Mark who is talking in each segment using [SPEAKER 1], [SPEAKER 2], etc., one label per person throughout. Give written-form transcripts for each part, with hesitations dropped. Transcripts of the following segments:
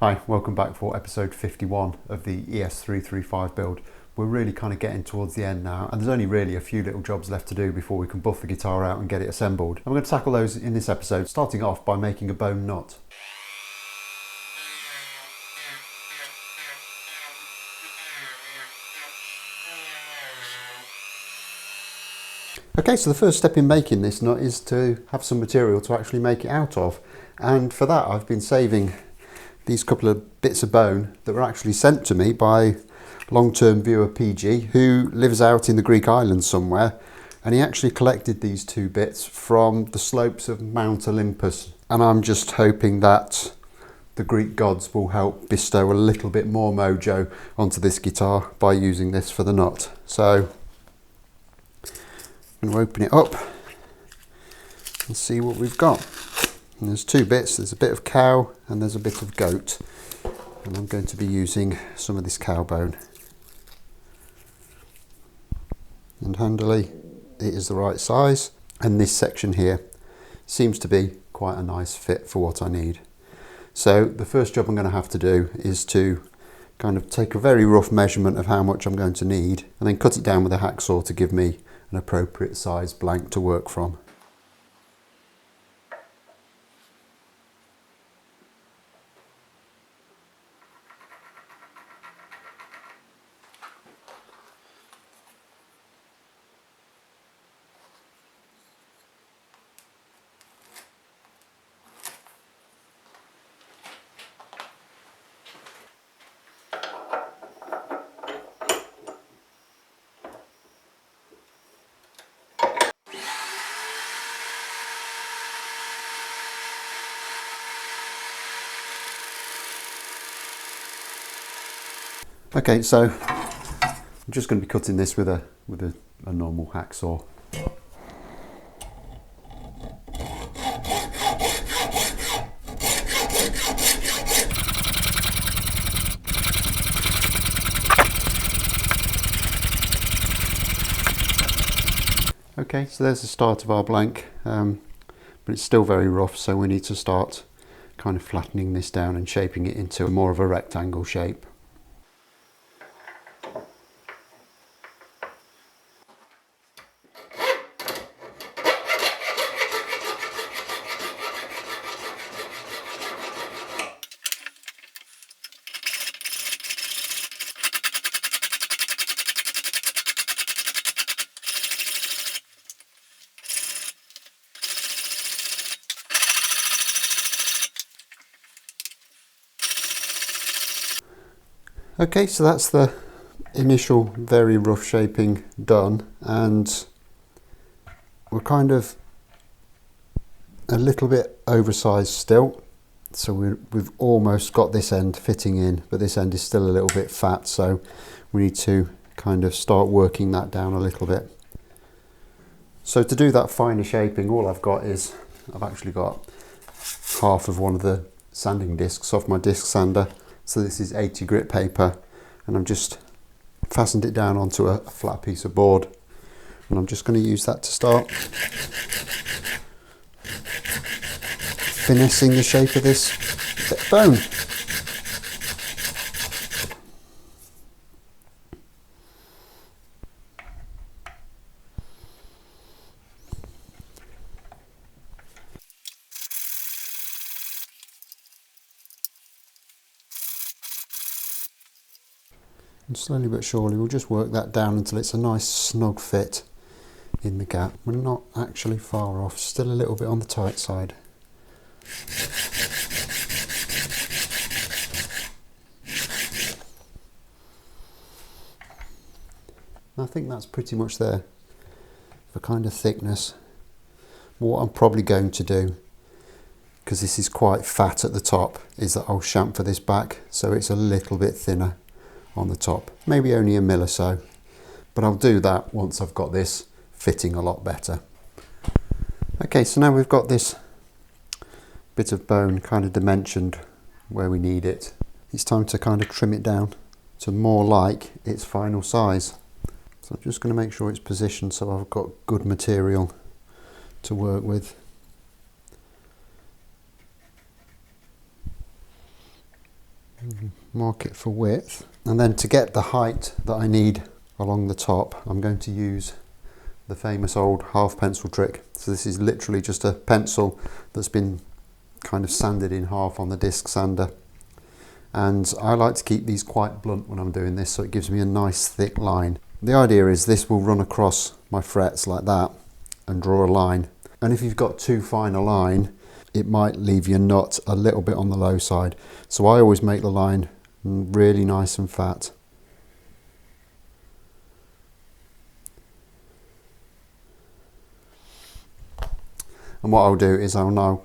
[SPEAKER 1] Hi, welcome back for episode 51 of the ES335 build. We're really kind of getting towards the end now, and there's only really a few little jobs left to do before we can buff the guitar out and get it assembled. And we're going to tackle those in this episode, starting off by making a bone nut. Okay, so the first step in making this nut is to have some material to actually make it out of. And for that I've been saving these couple of bits of bone that were actually sent to me by long-term viewer PG, who lives out in the Greek islands somewhere, and he actually collected these two bits from the slopes of Mount Olympus. And I'm just hoping that the Greek gods will help bestow a little bit more mojo onto this guitar by using this for the nut. So I'm going to open it up and see what we've got. And there's two bits, there's a bit of cow and there's a bit of goat, and I'm going to be using some of this cow bone. And handily it is the right size, and this section here seems to be quite a nice fit for what I need. So the first job I'm going to have to do is to kind of take a very rough measurement of how much I'm going to need and then cut it down with a hacksaw to give me an appropriate size blank to work from. Okay, so I'm just going to be cutting this with a normal hacksaw. Okay, so there's the start of our blank, but it's still very rough, so we need to start kind of flattening this down and shaping it into more of a rectangle shape. Okay, so that's the initial very rough shaping done, and we're kind of a little bit oversized still, so we've almost got this end fitting in, but this end is still a little bit fat, so we need to kind of start working that down a little bit. So to do that finer shaping, all I've got is, I've actually got half of one of the sanding discs off my disc sander. So this is 80 grit paper, and I've just fastened it down onto a flat piece of board, and I'm just going to use that to start finessing the shape of this bit of bone. And slowly but surely we'll just work that down until it's a nice snug fit in the gap. We're not actually far off, still a little bit on the tight side. I think that's pretty much there for kind of thickness. What I'm probably going to do, because this is quite fat at the top, is that I'll chamfer this back so it's a little bit thinner on the top, maybe only a mil or so, but I'll do that once I've got this fitting a lot better. Okay, so now we've got this bit of bone kind of dimensioned where we need it. It's time to kind of trim it down to more like its final size. So I'm just going to make sure it's positioned so I've got good material to work with. Mark it for width, and then to get the height that I need along the top, I'm going to use the famous old half pencil trick. So this is literally just a pencil that's been kind of sanded in half on the disc sander, and I like to keep these quite blunt when I'm doing this, so it gives me a nice thick line. The idea is this will run across my frets like that and draw a line, and if you've got too fine a line, it might leave your nut a little bit on the low side. So I always make the line really nice and fat. And what I'll do is I'll now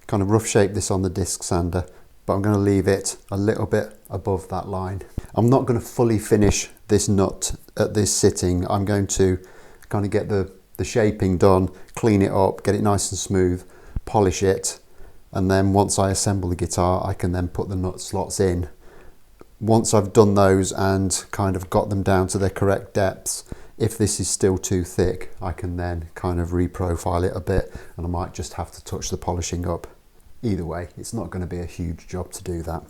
[SPEAKER 1] kind of rough shape this on the disc sander, but I'm going to leave it a little bit above that line. I'm not going to fully finish this nut at this sitting. I'm going to kind of get the shaping done, clean it up, get it nice and smooth, polish it, and then once I assemble the guitar I can then put the nut slots in. Once I've done those and kind of got them down to their correct depths, if this is still too thick I can then kind of reprofile it a bit, and I might just have to touch the polishing up. Either way, it's not going to be a huge job to do that.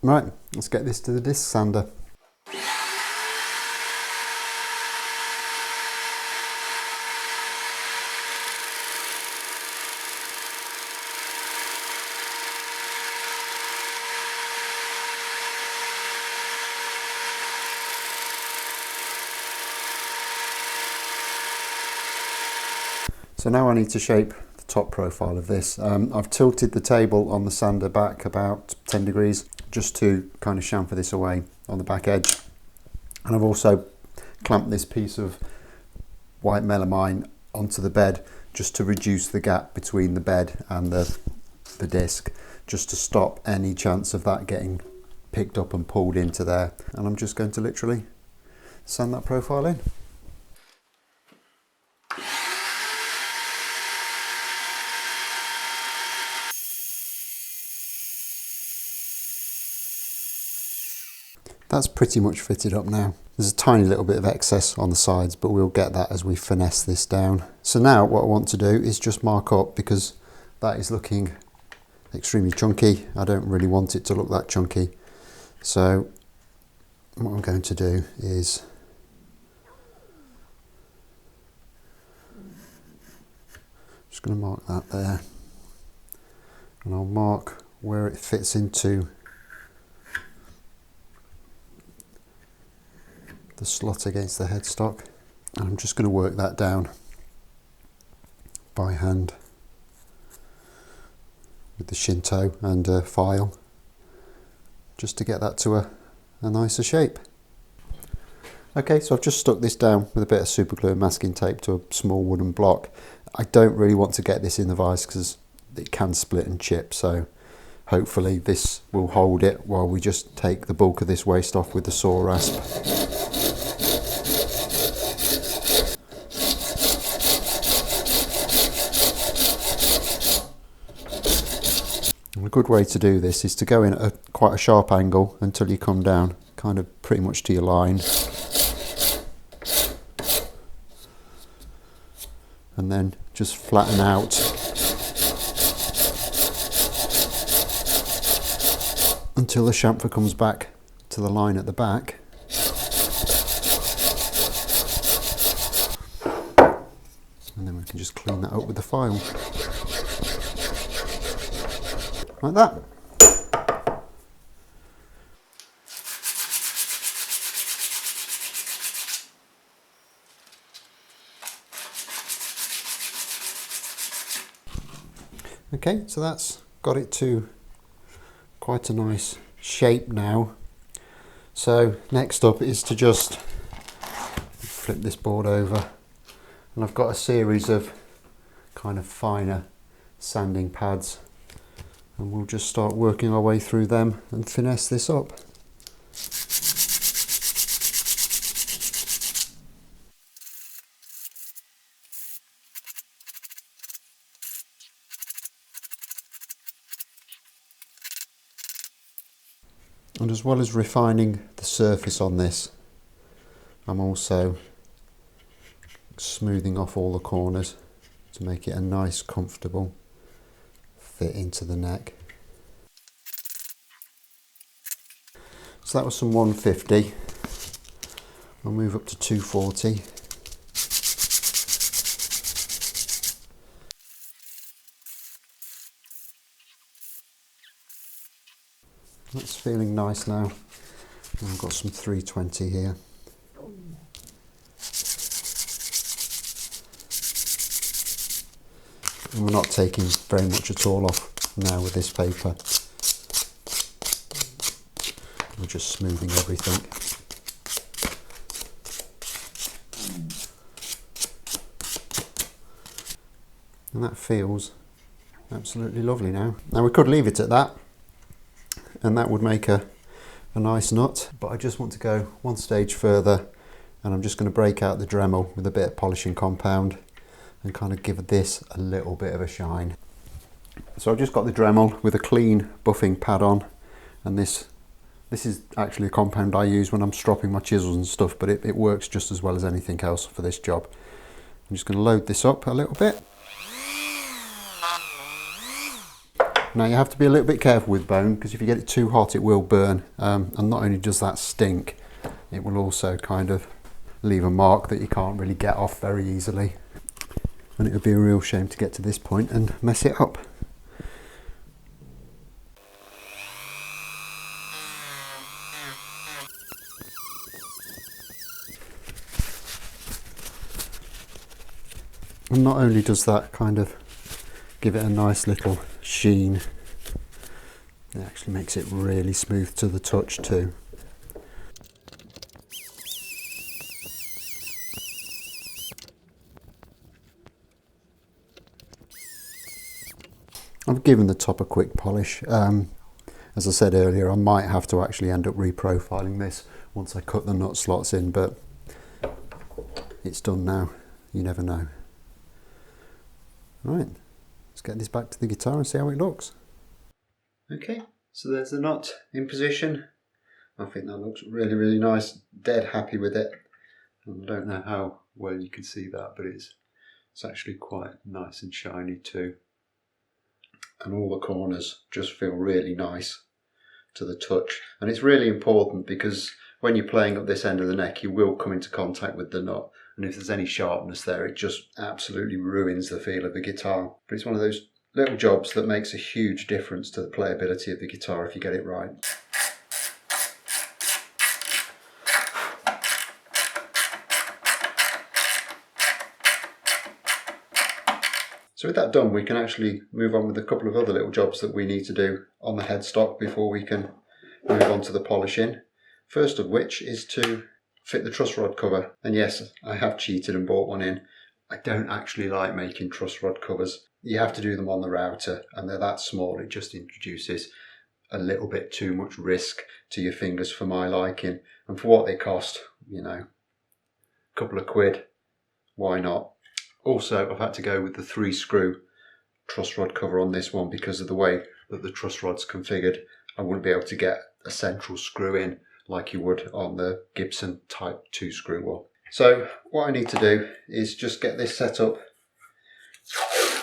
[SPEAKER 1] Right, let's get this to the disc sander. So now I need to shape the top profile of this. I've tilted the table on the sander back about 10 degrees just to kind of chamfer this away on the back edge. And I've also clamped this piece of white melamine onto the bed just to reduce the gap between the bed and the disc, just to stop any chance of that getting picked up and pulled into there. And I'm just going to literally sand that profile in. That's pretty much fitted up now. There's a tiny little bit of excess on the sides, but we'll get that as we finesse this down. So now what I want to do is just mark up, because that is looking extremely chunky. I don't really want it to look that chunky. So what I'm going to do is just going to mark that there, and I'll mark where it fits into the slot against the headstock, and I'm just going to work that down by hand with the shinto and a file, just to get that to a nicer shape. Okay, so I've just stuck this down with a bit of super glue and masking tape to a small wooden block. I don't really want to get this in the vise because it can split and chip, so hopefully this will hold it while we just take the bulk of this waste off with the saw rasp. A good way to do this is to go in at quite a sharp angle until you come down kind of pretty much to your line, and then just flatten out until the chamfer comes back to the line at the back, and then we can just clean that up with the file. Like that. Okay, so that's got it to quite a nice shape now. So next up is to just flip this board over, and I've got a series of kind of finer sanding pads, and we'll just start working our way through them and finesse this up. And as well as refining the surface on this, I'm also smoothing off all the corners to make it a nice, comfortable fit into the neck. So that was some 150. I'll move up to 240. That's feeling nice now. And I've got some 320 here. And we're not taking very much at all off now with this paper. We're just smoothing everything. And that feels absolutely lovely now. Now we could leave it at that, and that would make a nice nut, but I just want to go one stage further, and I'm just going to break out the Dremel with a bit of polishing compound and kind of give this a little bit of a shine. So I've just got the Dremel with a clean buffing pad on, and this is actually a compound I use when I'm stropping my chisels and stuff, but it works just as well as anything else for this job. I'm just going to load this up a little bit. Now you have to be a little bit careful with bone, because if you get it too hot it will burn, and not only does that stink, it will also kind of leave a mark that you can't really get off very easily. And it would be a real shame to get to this point and mess it up. And not only does that kind of give it a nice little sheen, it actually makes it really smooth to the touch too. I've given the top a quick polish. As I said earlier, I might have to actually end up reprofiling this once I cut the nut slots in, but it's done now. You never know. Right, let's get this back to the guitar and see how it looks. Okay, so there's the nut in position. I think that looks really, really nice. Dead happy with it. And I don't know how well you can see that, but it's actually quite nice and shiny too. And all the corners just feel really nice to the touch. And it's really important, because when you're playing up this end of the neck, you will come into contact with the nut. And if there's any sharpness there, it just absolutely ruins the feel of the guitar. But it's one of those little jobs that makes a huge difference to the playability of the guitar if you get it right. So with that done, we can actually move on with a couple of other little jobs that we need to do on the headstock before we can move on to the polishing. First of which is to fit the truss rod cover. And yes, I have cheated and bought one in. I don't actually like making truss rod covers. You have to do them on the router, and they're that small, it just introduces a little bit too much risk to your fingers for my liking. And for what they cost, you know, a couple of quid, why not? Also, I've had to go with the 3-screw truss rod cover on this one because of the way that the truss rod's configured. I wouldn't be able to get a central screw in like you would on the Gibson type 2-screw one. So what I need to do is just get this set up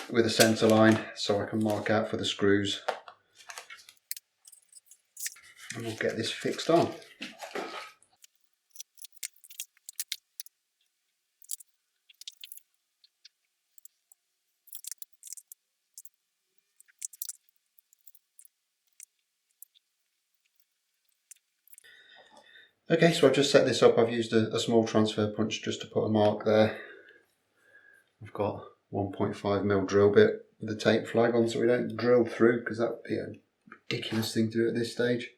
[SPEAKER 1] with a centre line so I can mark out for the screws, and we'll get this fixed on. Okay, so I've just set this up. I've used a small transfer punch just to put a mark there. I've got 1.5mm drill bit with the tape flag on so we don't drill through, because that would be a ridiculous thing to do at this stage.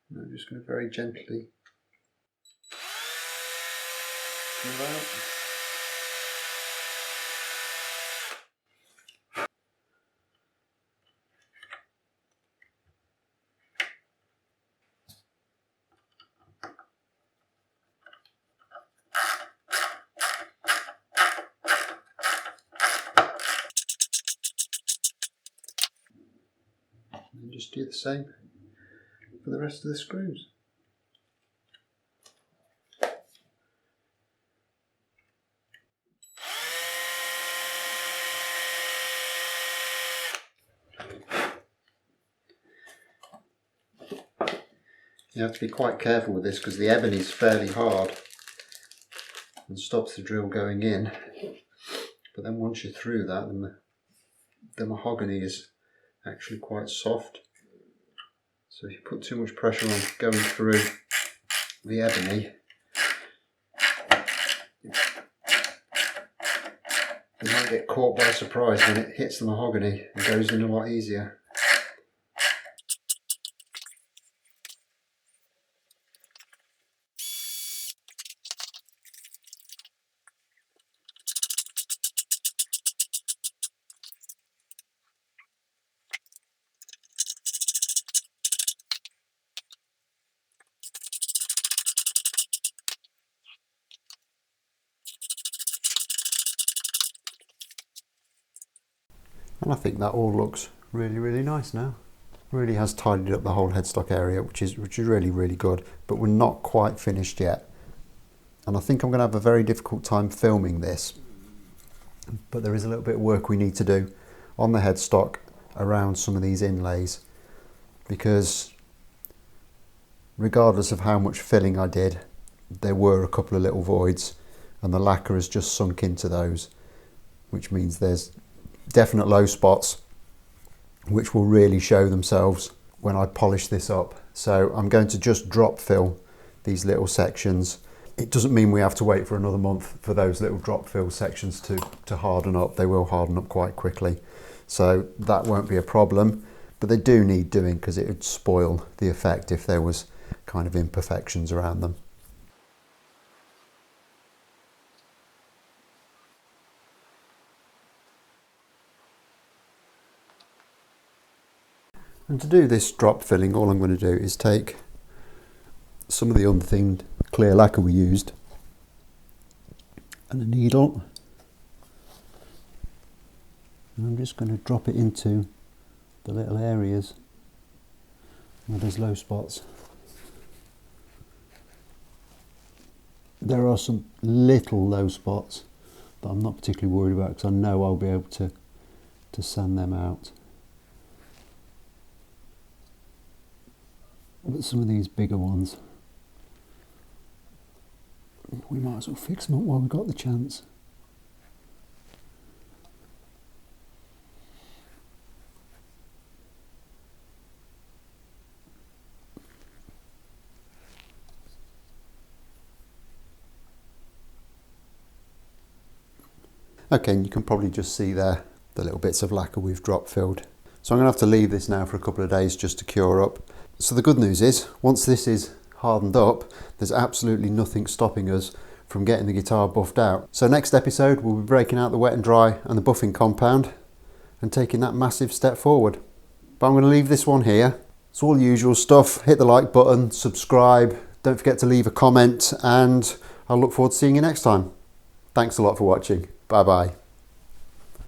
[SPEAKER 1] And I'm just going to very gently drill out. And just do the same for the rest of the screws. You have to be quite careful with this because the ebony is fairly hard and stops the drill going in. But then once you're through that, then the mahogany is actually quite soft. So if you put too much pressure on going through the ebony, you might get caught by surprise when it hits the mahogany and goes in a lot easier. And I think that all looks really nice now. Really has tidied up the whole headstock area, which is really good, but we're not quite finished yet. And I think I'm going to have a very difficult time filming this, but there is a little bit of work we need to do on the headstock around some of these inlays, because regardless of how much filling I did, there were a couple of little voids and the lacquer has just sunk into those, which means there's definite low spots which will really show themselves when I polish this up. So I'm going to just drop fill these little sections. It doesn't mean we have to wait for another month for those little drop fill sections to harden up. They will harden up quite quickly, so that won't be a problem, but they do need doing because it would spoil the effect if there was kind of imperfections around them. And to do this drop filling, all I'm going to do is take some of the unthinned clear lacquer we used and a needle, and I'm just going to drop it into the little areas where there's low spots. There are some little low spots that I'm not particularly worried about because I know I'll be able to sand them out. But some of these bigger ones, we might as well fix them up while we've got the chance. Okay, and you can probably just see there the little bits of lacquer we've drop filled. So I'm going to have to leave this now for a couple of days just to cure up. So the good news is, once this is hardened up, there's absolutely nothing stopping us from getting the guitar buffed out. So next episode we'll be breaking out the wet and dry and the buffing compound and taking that massive step forward. But I'm going to leave this one here. It's all the usual stuff. Hit the like button, subscribe, don't forget to leave a comment, and I'll look forward to seeing you next time. Thanks a lot for watching. Bye bye.